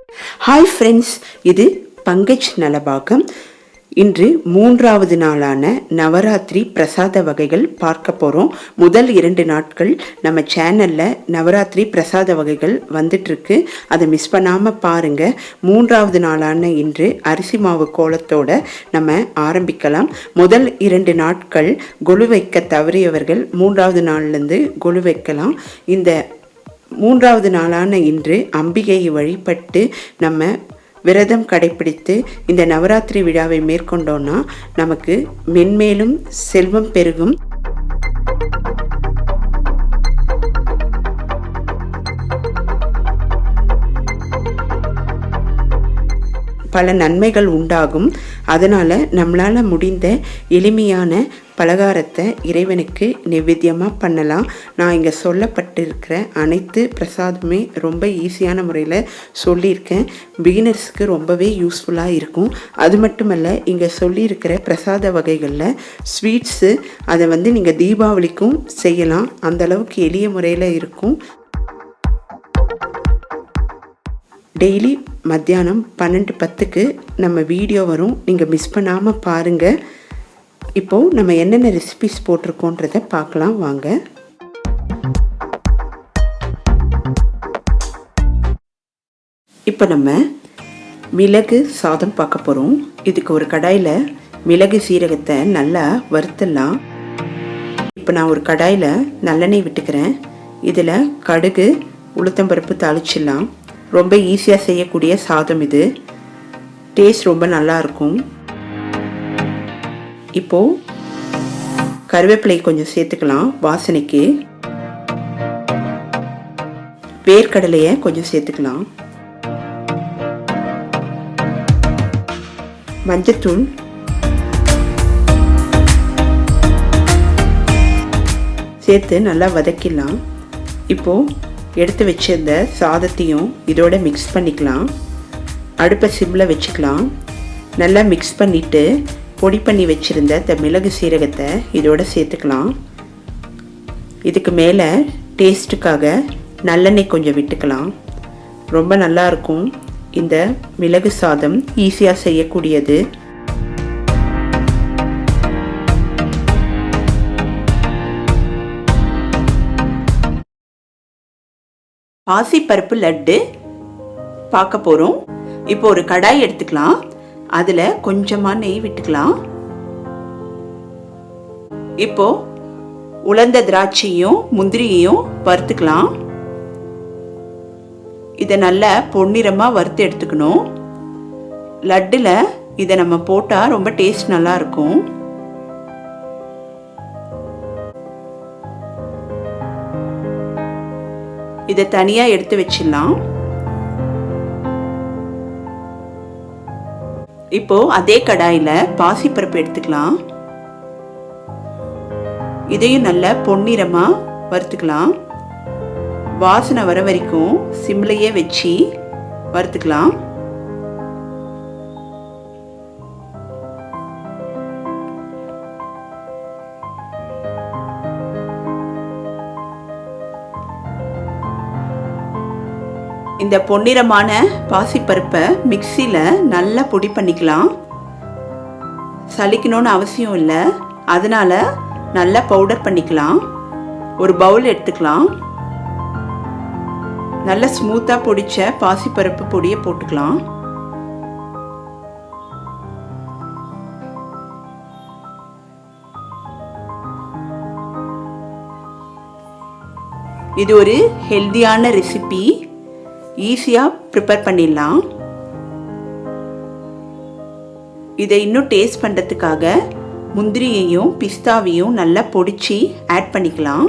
Hi friends, இது பங்கஜ் நலபாகம். இன்று 3வது நாளான நவராத்திரி பிரசாத வகைகள் பார்க்க போகிறோம். முதல் 2 நாட்கள் நம்ம சேனலில் நவராத்திரி பிரசாத வகைகள் வந்துட்டுருக்கு. அதை மிஸ் பண்ணாமல் பாருங்கள். 3வது நாளான இன்று அரிசி மாவு கோலத்தோடு நம்ம ஆரம்பிக்கலாம். முதல் 2 நாட்கள் கொலு வைக்க தவறியவர்கள் 3வது நாள்லேருந்து கொலு வைக்கலாம். இந்த 3வது நாளான இன்று அம்பிகையை வழிபட்டு நம்ம விரதம் கடைப்பிடித்து இந்த நவராத்திரி விழாவை மேற்கொண்டோன்னா நமக்கு மென்மேலும் செல்வம் பெருகும். பல நன்மைகள் உண்டாகும். அதனால் நம்மளால் முடிந்த எளிமையான பலகாரத்தை இறைவனுக்கு நைவேத்தியமாக பண்ணலாம். நான் இங்கே சொல்லப்பட்டிருக்கிற அனைத்து பிரசாதமே ரொம்ப ஈஸியான முறையில் சொல்லியிருக்கேன். பிகினர்ஸ்க்கு ரொம்பவே யூஸ்ஃபுல்லாக இருக்கும். அது மட்டுமல்ல, இங்கே சொல்லியிருக்கிற பிரசாத வகைகளில் ஸ்வீட்ஸு அதை நீங்கள் தீபாவளிக்கும் செய்யலாம். அந்தளவுக்கு எளிய முறையில் இருக்கும். டெய்லி மத்தியானம் 12:10க்கு நம்ம வீடியோ வரும். நீங்கள் மிஸ் பண்ணாமல் பாருங்கள். இப்போது நம்ம என்னென்ன ரெசிபிஸ் போட்டிருக்கோன்றதை பார்க்கலாம் வாங்க. இப்போ நம்ம மிளகு சாதம் பார்க்க போகிறோம். இதுக்கு ஒரு கடாயில் மிளகு சீரகத்தை நல்லா வறுத்துடலாம். இப்போ நான் ஒரு கடாயில் நல்லெண்ணெய் விட்டுக்கிறேன். இதில் கடுகு உளுத்தம்பருப்பு தாளிச்சிடலாம். ரொம்ப ஈஸியாக செய்யக்கூடிய சாதம் இது. டேஸ்ட் ரொம்ப நல்லாயிருக்கும். இப்போது கருவேப்பிலை கொஞ்சம் சேர்த்துக்கலாம் வாசனைக்கு. வேர்க்கடலையை கொஞ்சம் சேர்த்துக்கலாம். மஞ்சத்தூள், சேர்த்து நல்லா வதக்கிடலாம். இப்போது எடுத்து வச்சிருந்த சாதத்தையும் இதோட மிக்ஸ் பண்ணிக்கலாம். அடுப்பை சிம்மில் வச்சுக்கலாம். நல்லா மிக்ஸ் பண்ணிவிட்டு பொடி பண்ணி வச்சுருந்த இந்த மிளகு சீரகத்தை இதோட சேர்த்துக்கலாம். இதுக்கு மேலே டேஸ்ட்டுக்காக நல்லெண்ணெய் கொஞ்சம் விட்டுக்கலாம். ரொம்ப நல்லாயிருக்கும் இந்த மிளகு சாதம். ஈஸியாக செய்யக்கூடியது. பாசி பருப்பு லட்டு பார்க்க போகிறோம். இப்போ ஒரு கடாய் எடுத்துக்கலாம். அதில் கொஞ்சமாக நெய் விட்டுக்கலாம். இப்போ உலர்ந்த திராட்சையும் முந்திரியையும் வறுத்துக்கலாம். இதை நல்லா பொன்னிறமாக வறுத்து எடுத்துக்கணும். லட்டில் இதை நம்ம போட்டால் ரொம்ப டேஸ்ட் நல்லா இருக்கும். இதை தனியாக எடுத்து வச்சிடலாம். இப்போ அதே கடாயில் பாசிப்பருப்பு எடுத்துக்கலாம். இதையும் நல்ல பொன்னிறமாக வறுத்துக்கலாம். வாசனை வர வரைக்கும் சிம்லையே வச்சு வறுத்துக்கலாம். இந்த பொன்னிறமான பாசிப்பருப்பை மிக்சியில் நல்லா பொடி பண்ணிக்கலாம். சலிக்கணும்னு அவசியம் இல்லை. அதனால் நல்லா பவுடர் பண்ணிக்கலாம். ஒரு பவுல் எடுத்துக்கலாம். நல்லா ஸ்மூத்தாக பொடிச்ச பாசிப்பருப்பு பொடியை போட்டுக்கலாம். இது ஒரு ஹெல்தியான ரெசிபி. ஈஸியாக ப்ரிப்பேர் பண்ணிடலாம். இதை இன்னும் டேஸ்ட் பண்ணுறதுக்காக முந்திரியையும் பிஸ்தாவையும் நல்லா பொடிச்சு ஆட் பண்ணிக்கலாம்.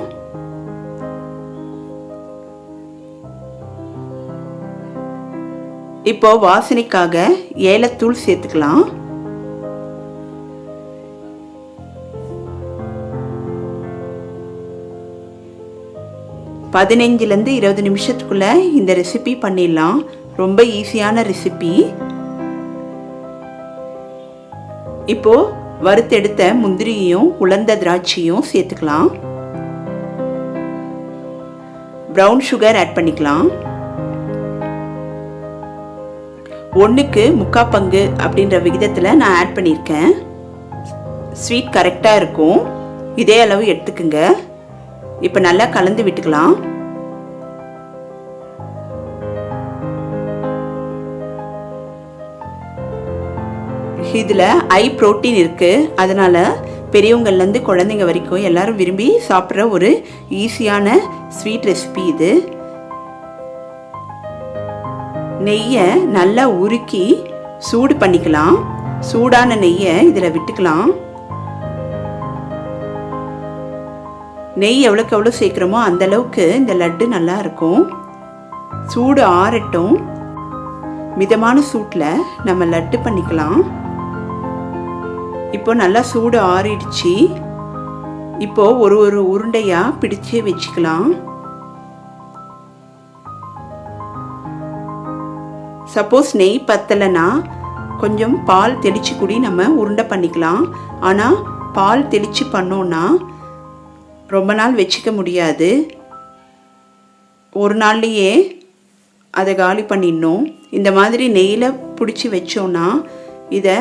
இப்போ வாசனைக்காக ஏலத்தூள் சேர்த்துக்கலாம். பதினைஞ்சிலேருந்து 20 நிமிஷத்துக்குள்ளே இந்த ரெசிபி பண்ணிடலாம். ரொம்ப ஈஸியான ரெசிபி. இப்போது வறுத்தெடுத்த முந்திரியையும் உலர்ந்த திராட்சையும் சேர்த்துக்கலாம். ப்ரௌன் சுகர் ஆட் பண்ணிக்கலாம். 1க்கு 3/4 பங்கு அப்படின்ற விகிதத்தில் நான் ஆட் பண்ணியிருக்கேன். ஸ்வீட் கரெக்டாக இருக்கும். இதே அளவு எடுத்துக்குங்க. இப்போ நல்லா கலந்து விட்டுக்கலாம். இதில் ஹை புரோட்டீன் இருக்குது. அதனால் பெரியவங்கள்லேருந்து குழந்தைங்க வரைக்கும் எல்லாரும் விரும்பி சாப்பிட்ற ஒரு ஈஸியான ஸ்வீட் ரெசிபி இது. நெய்யை நல்லா உருக்கி சூடு பண்ணிக்கலாம். சூடான நெய்யை இதில் விட்டுக்கலாம். நெய் எவ்வளோக்கு எவ்வளோ சேர்க்குறோமோ அந்தளவுக்கு இந்த லட்டு நல்லா இருக்கும். சூடு ஆறட்டும். மிதமான சூட்டில் நம்ம லட்டு பண்ணிக்கலாம். இப்போ நல்லா சூடு ஆறிடுச்சு. இப்போ ஒரு உருண்டையாக பிடிச்சு வச்சுக்கலாம். சப்போஸ் நெய் பத்தலைன்னா கொஞ்சம் பால் தெளித்து கூடி நம்ம உருண்டை பண்ணிக்கலாம். ஆனால் பால் தெளித்து பண்ணோன்னா ரொம்ப நாள் வச்சுக்க முடியாது. ஒரு நாள்லேயே அதை காலி பண்ணிடணும். இந்த மாதிரி நெய்யில் பிடிச்சி வச்சோன்னா இதை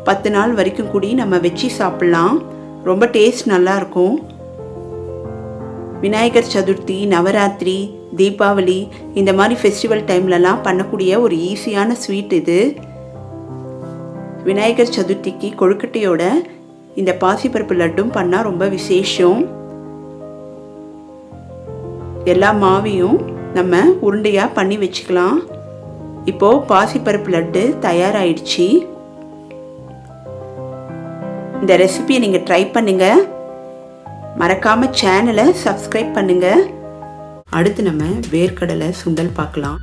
10 நாள் வரைக்கும் கூடி நம்ம வச்சு சாப்பிட்லாம். ரொம்ப டேஸ்ட் நல்லாயிருக்கும். விநாயகர் சதுர்த்தி, நவராத்திரி, தீபாவளி இந்த மாதிரி ஃபெஸ்டிவல் டைம்லலாம் பண்ணக்கூடிய ஒரு ஈஸியான ஸ்வீட் இது. விநாயகர் சதுர்த்திக்கு கொழுக்கட்டையோட இந்த பாசிப்பருப்பு லட்டும் பண்ணால் ரொம்ப விசேஷம். எல்லா மாவையும் நம்ம உருண்டையாக பண்ணி வச்சுக்கலாம். இப்போது பாசிப்பருப்பு லட்டு தயாராகிடுச்சு. இந்த ரெசிபியை நீங்கள் ட்ரை பண்ணுங்கள். மறக்காமல் சேனலை சப்ஸ்கிரைப் பண்ணுங்கள். அடுத்து நம்ம வேர்க்கடலை சுண்டல் பார்க்கலாம்.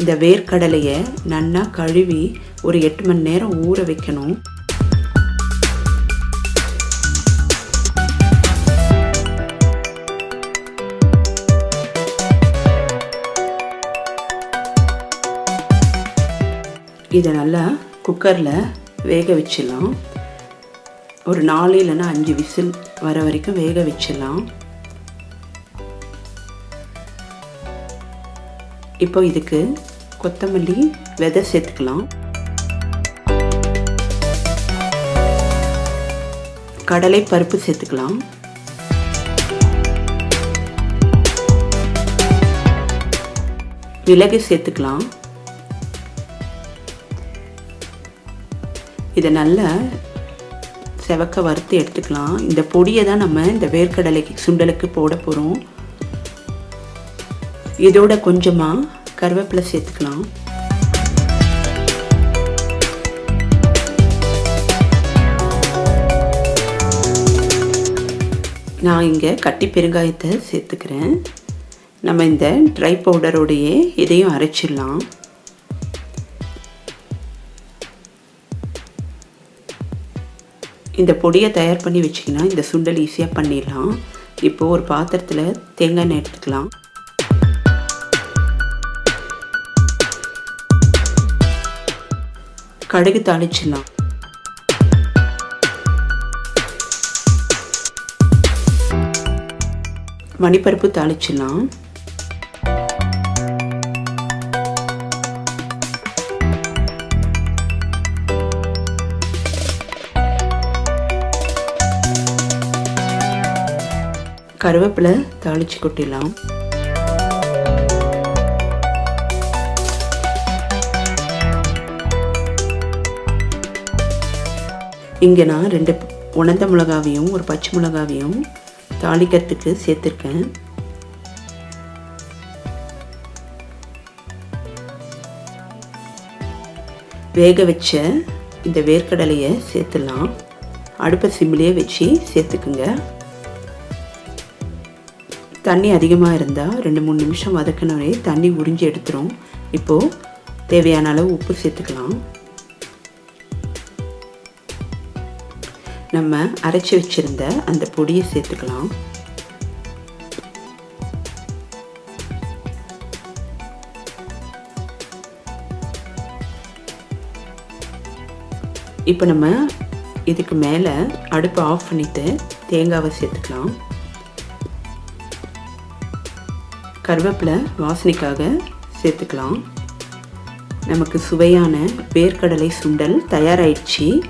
இந்த வேர்க்கடலையை நல்லா கழுவி ஒரு 8 மணி நேரம் ஊற வைக்கணும். இதை நல்லா குக்கரில் வேக வச்சிடலாம். ஒரு 4 இல்லைன்னா 5 விசில் வர வரைக்கும் வேக வச்சிடலாம். இப்போ இதுக்கு கொத்தமல்லி விதை சேர்த்துக்கலாம். கடலை பருப்பு சேர்த்துக்கலாம். மிளகு சேர்த்துக்கலாம். இதை நல்லா செவக்க வறுத்து எடுத்துக்கலாம். இந்த பொடியை தான் நம்ம இந்த வேர்க்கடலைக்கு சுண்டலுக்கு போட போகிறோம். இதோட கொஞ்சமாக கருவேப்பிலை சேர்த்துக்கலாம். நான் இங்கே கட்டி பெருங்காயத்தை சேர்த்துக்கிறேன். நம்ம இந்த ட்ரை பவுடரோடையே இதையும் அரைச்சிடலாம். இந்த பொடியை தயார் பண்ணி வச்சிங்கன்னா இந்த சுண்டல் ஈஸியாக பண்ணிடலாம். இப்போது ஒரு பாத்திரத்தில் தேங்காய் எண்ணெய் எடுத்துக்கலாம். கடுகு தாளிச்சிடலாம். மணிப்பருப்பு தாளிச்சிடலாம். கருவேப்பிலை தாளித்து கொட்டிடலாம். இங்கே நான் 2 உணர்ந்த மிளகாவையும் ஒரு பச்சை மிளகாவையும் தாளிக்கிறதுக்கு சேர்த்துருக்கேன். வேக வச்ச இந்த வேர்க்கடலையை சேர்த்துடலாம். அடுப்பை சிம்மிலே வச்சு சேர்த்துக்குங்க. தண்ணி அதிகமாக இருந்தால் 2-3 நிமிஷம் வதக்கினோடனே தண்ணி உறிஞ்சி எடுத்துரும். இப்போது தேவையான அளவு உப்பு சேர்த்துக்கலாம். நம்ம அரைச்சி வச்சுருந்த அந்த பொடியை சேர்த்துக்கலாம். இப்போ நம்ம இதுக்கு மேலே அடுப்பை ஆஃப் பண்ணிவிட்டு தேங்காவை சேர்த்துக்கலாம். கருவேப்பிலை வாசனைக்காக சேர்த்துக்கலாம். நமக்கு சுவையான வேர்க்கடலை சுண்டல் தயாராயிடுச்சு.